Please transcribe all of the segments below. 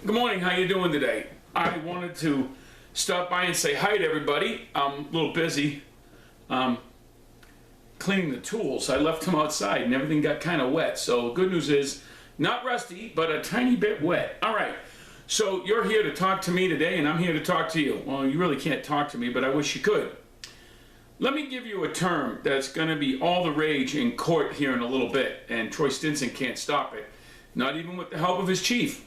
Good morning. How you doing today? I wanted to stop by and say hi to everybody. I'm a little busy cleaning the tools. I left them outside and everything got kind of wet. So good news is not rusty, but a tiny bit wet. All right. So you're here to talk to me today, and I'm here to talk to you. Well, you really can't talk to me, but I wish you could. Let me give you a term that's going to be all the rage in court here in a little bit, and Troy Stinson can't stop it, not even with the help of his chief,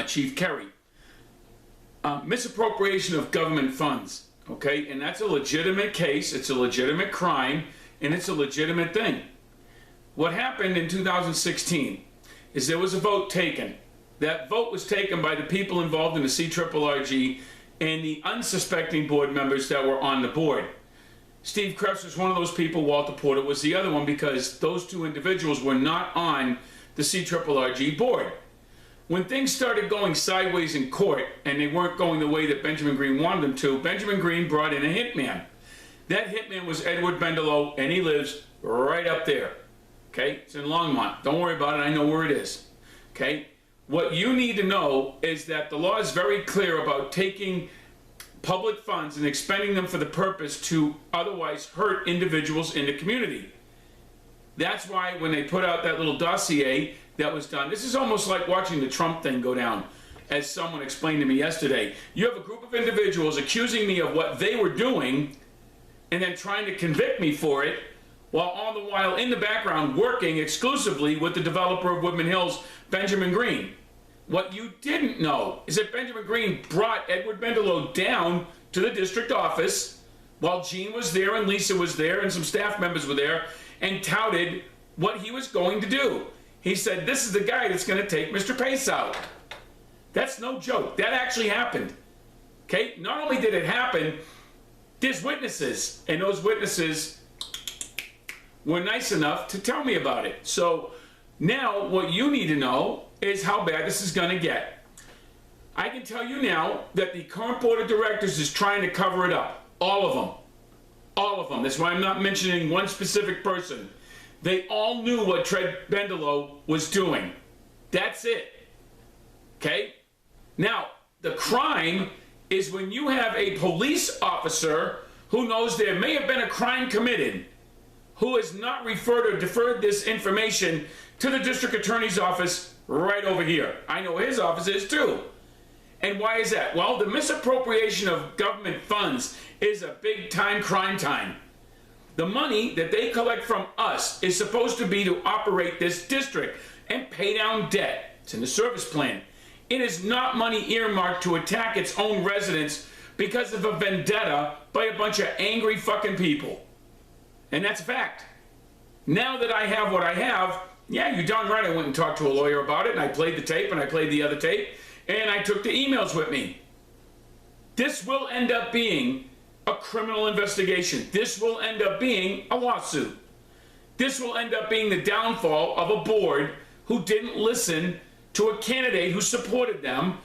Chief Kerry. Misappropriation of government funds, okay? And that's a legitimate case, it's a legitimate crime, and it's a legitimate thing. What happened in 2016 is there was a vote taken. That vote was taken by the people involved in the CRRG and the unsuspecting board members that were on the board. Steve Krebs was one of those people, Walter Porter was the other one, because those two individuals were not on the CRRG board. When things started going sideways in court and they weren't going the way that Benjamin Green wanted them to, Benjamin Green brought in a hitman. That hitman was Edward Bendelow, and he lives right up there. Okay, it's in Longmont. Don't worry about it, I know where it is. Okay, what you need to know is that the law is very clear about taking public funds and expending them for the purpose to otherwise hurt individuals in the community. That's why when they put out that little dossier that was done, this is almost like watching the Trump thing go down, as someone explained to me yesterday. You have a group of individuals accusing me of what they were doing and then trying to convict me for it, while all the while in the background working exclusively with the developer of Woodman Hills, Benjamin Green. What you didn't know is that Benjamin Green brought Edward Bendelow down to the district office while Gene was there and Lisa was there and some staff members were there, and touted what he was going to do. He said, this is the guy that's going to take Mr. Pace out. That's no joke. That actually happened. Okay? Not only did it happen, there's witnesses, and those witnesses were nice enough to tell me about it. So now what you need to know is how bad this is going to get. I can tell you now that the current board of directors is trying to cover it up. All of them. All of them. That's why I'm not mentioning one specific person. They all knew what Ted Bendelow was doing. That's it. Okay? Now, the crime is when you have a police officer who knows there may have been a crime committed, who has not referred or deferred this information to the district attorney's office right over here. I know his office is too. And why is that? Well, the misappropriation of government funds is a big time crime time. The money that they collect from us is supposed to be to operate this district and pay down debt. It's in the service plan. It is not money earmarked to attack its own residents because of a vendetta by a bunch of angry fucking people. And that's a fact. Now that I have what I have, yeah, you're darn right I went and talked to a lawyer about it, and I played the tape, and I played the other tape, and I took the emails with me. This will end up being a criminal investigation. This will end up being a lawsuit. This will end up being the downfall of a board who didn't listen to a candidate who supported them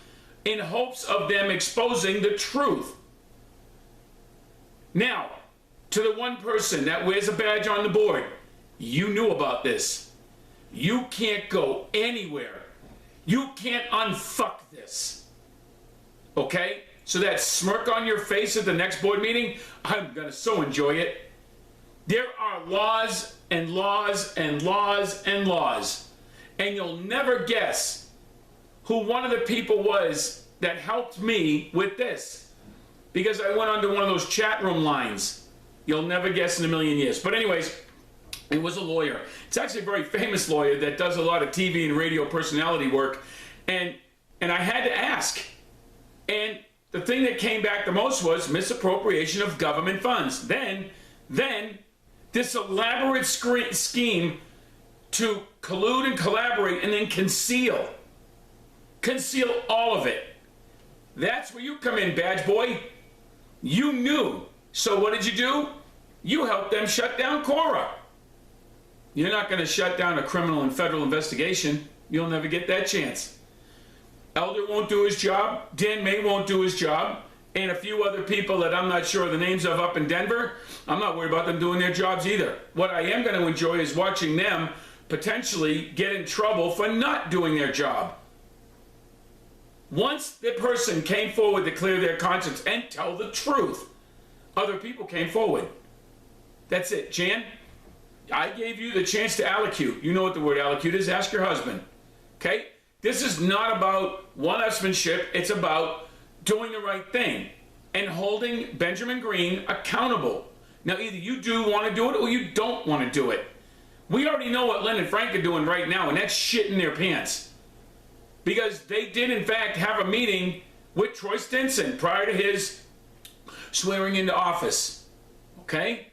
in hopes of them exposing the truth. Now, to the one person that wears a badge on the board, you knew about this. You can't go anywhere. You can't unfuck this. Okay? So that smirk on your face at the next board meeting, I'm gonna so enjoy it. There are laws and laws and laws and laws. And you'll never guess who one of the people was that helped me with this. Because I went onto one of those chat room lines. You'll never guess in a million years. But anyways, it was a lawyer. It's actually a very famous lawyer that does a lot of TV and radio personality work. And I had to ask. And the thing that came back the most was misappropriation of government funds. Then this elaborate scheme to collude and collaborate and then conceal all of it. That's where you come in, badge boy. You knew. So what did you do? You helped them shut down Cora. You're not going to shut down a criminal and federal investigation. You'll never get that chance. Elder won't do his job. Dan May won't do his job. And a few other people that I'm not sure of the names of up in Denver, I'm not worried about them doing their jobs either. What I am going to enjoy is watching them potentially get in trouble for not doing their job. Once the person came forward to clear their conscience and tell the truth, other people came forward. That's it. Jan, I gave you the chance to allocute. You know what the word allocute is. Ask your husband. Okay? This is not about one-upsmanship. It's about doing the right thing and holding Benjamin Green accountable. Now, either you do want to do it or you don't want to do it. We already know what Lynn and Frank are doing right now, and that's shit in their pants. Because they did, in fact, have a meeting with Troy Stinson prior to his swearing into office. Okay?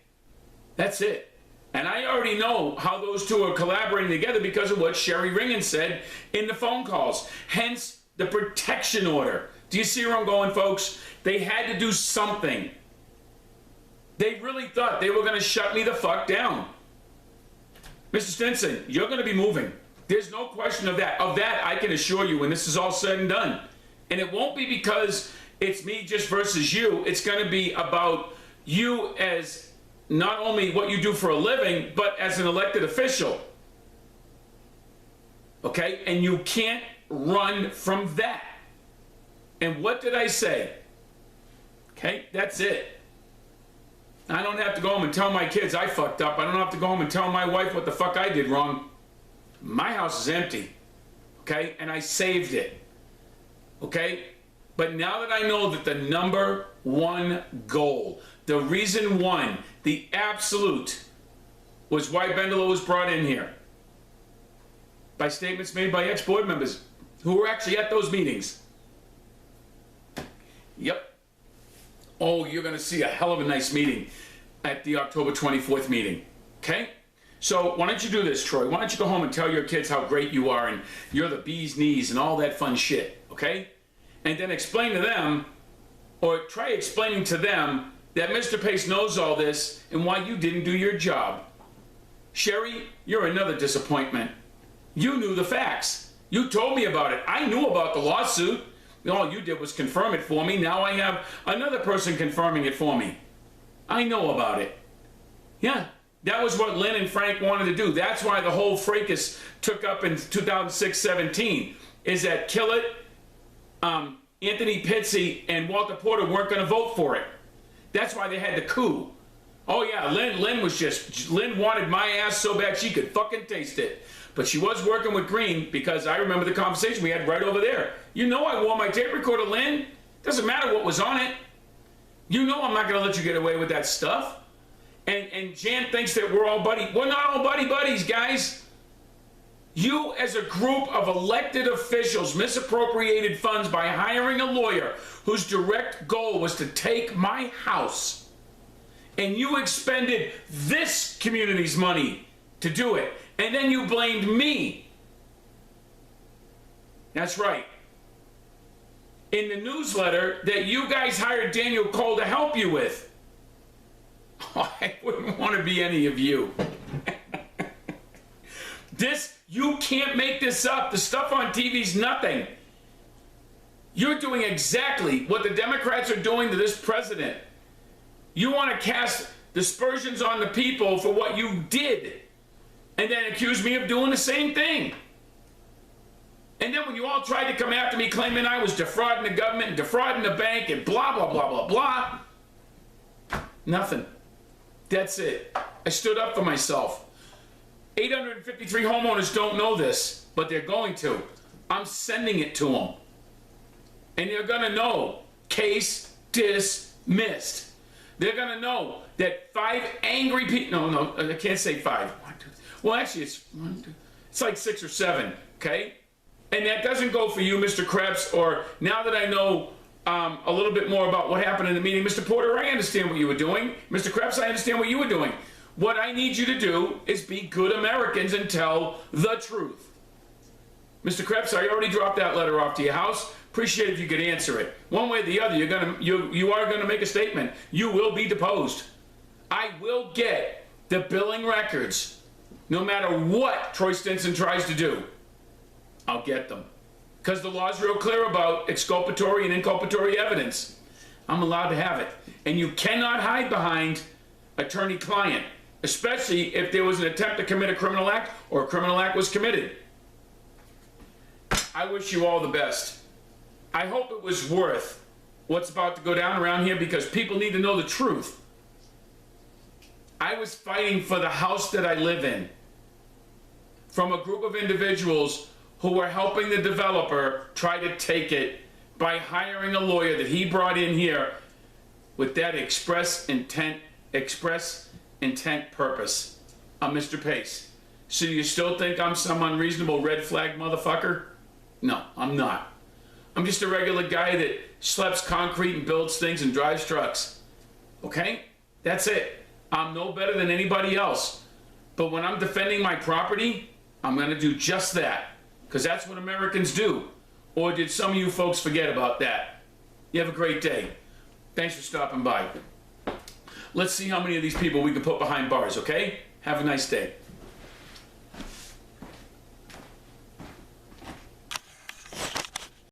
That's it. And I already know how those two are collaborating together because of what Sherry Ringen said in the phone calls. Hence, the protection order. Do you see where I'm going, folks? They had to do something. They really thought they were going to shut me the fuck down. Mr. Stinson, you're going to be moving. There's no question of that. Of that, I can assure you when this is all said and done. And it won't be because it's me just versus you. It's going to be about you as not only what you do for a living, but as an elected official. Okay? And you can't run from that. And what did I say? Okay? That's it. I don't have to go home and tell my kids I fucked up. I don't have to go home and tell my wife what the fuck I did wrong. My house is empty. Okay? And I saved it. Okay? But now that I know that the number one goal, the reason one, the absolute, was why Bendelow was brought in here. By statements made by ex-board members who were actually at those meetings. Yep. Oh, you're going to see a hell of a nice meeting at the October 24th meeting. Okay? So why don't you do this, Troy? Why don't you go home and tell your kids how great you are and you're the bee's knees and all that fun shit. Okay? And then explain to them, or try explaining to them, that Mr. Pace knows all this and why you didn't do your job. Sherry, you're another disappointment. You knew the facts. You told me about it. I knew about the lawsuit. All you did was confirm it for me. Now I have another person confirming it for me. I know about it. Yeah, that was what Lynn and Frank wanted to do. That's why the whole fracas took up in 2006-17, is that Killett, Anthony Pizzi, and Walter Porter weren't going to vote for it. That's why they had the coup. Oh yeah, Lynn wanted my ass so bad she could fucking taste it. But she was working with Green because I remember the conversation we had right over there. You know I wore my tape recorder, Lynn. Doesn't matter what was on it. You know I'm not going to let you get away with that stuff. And Jan thinks that we're all buddies. We're not all buddies, guys. You as a group of elected officials misappropriated funds by hiring a lawyer whose direct goal was to take my house. And you expended this community's money to do it. And then you blamed me. That's right. In the newsletter that you guys hired Daniel Cole to help you with. Oh, I wouldn't want to be any of you. You can't make this up. The stuff on TV's nothing. You're doing exactly what the Democrats are doing to this president. You want to cast dispersions on the people for what you did. And then accuse me of doing the same thing. And then when you all tried to come after me claiming I was defrauding the government and defrauding the bank and blah, blah, blah, blah, blah. Nothing. That's it. I stood up for myself. 853 homeowners don't know this, but they're going to. I'm sending it to them. And they're going to know. Case dismissed. They're going to know that 5 angry people... No, I can't say 5. 1, 2, 3. Well, actually, it's like 6 or 7, okay? And that doesn't go for you, Mr. Krebs, or now that I know a little bit more about what happened in the meeting, Mr. Porter, I understand what you were doing. Mr. Krebs, I understand what you were doing. What I need you to do is be good Americans and tell the truth. Mr. Krebs, I already dropped that letter off to your house. Appreciate if you could answer it. One way or the other, you are gonna make a statement. You will be deposed. I will get the billing records, no matter what Troy Stinson tries to do. I'll get them. Because the law is real clear about exculpatory and inculpatory evidence. I'm allowed to have it. And you cannot hide behind attorney-client, especially if there was an attempt to commit a criminal act or a criminal act was committed. I wish you all the best. I hope it was worth what's about to go down around here, because people need to know the truth. I was fighting for the house that I live in from a group of individuals who were helping the developer try to take it by hiring a lawyer that he brought in here with that express intent purpose. I'm Mr. Pace. So you still think I'm some unreasonable red flag motherfucker? No, I'm not. I'm just a regular guy that slaps concrete and builds things and drives trucks. Okay? That's it. I'm no better than anybody else. But when I'm defending my property, I'm going to do just that. Because that's what Americans do. Or did some of you folks forget about that? You have a great day. Thanks for stopping by. Let's see how many of these people we can put behind bars, okay? Have a nice day.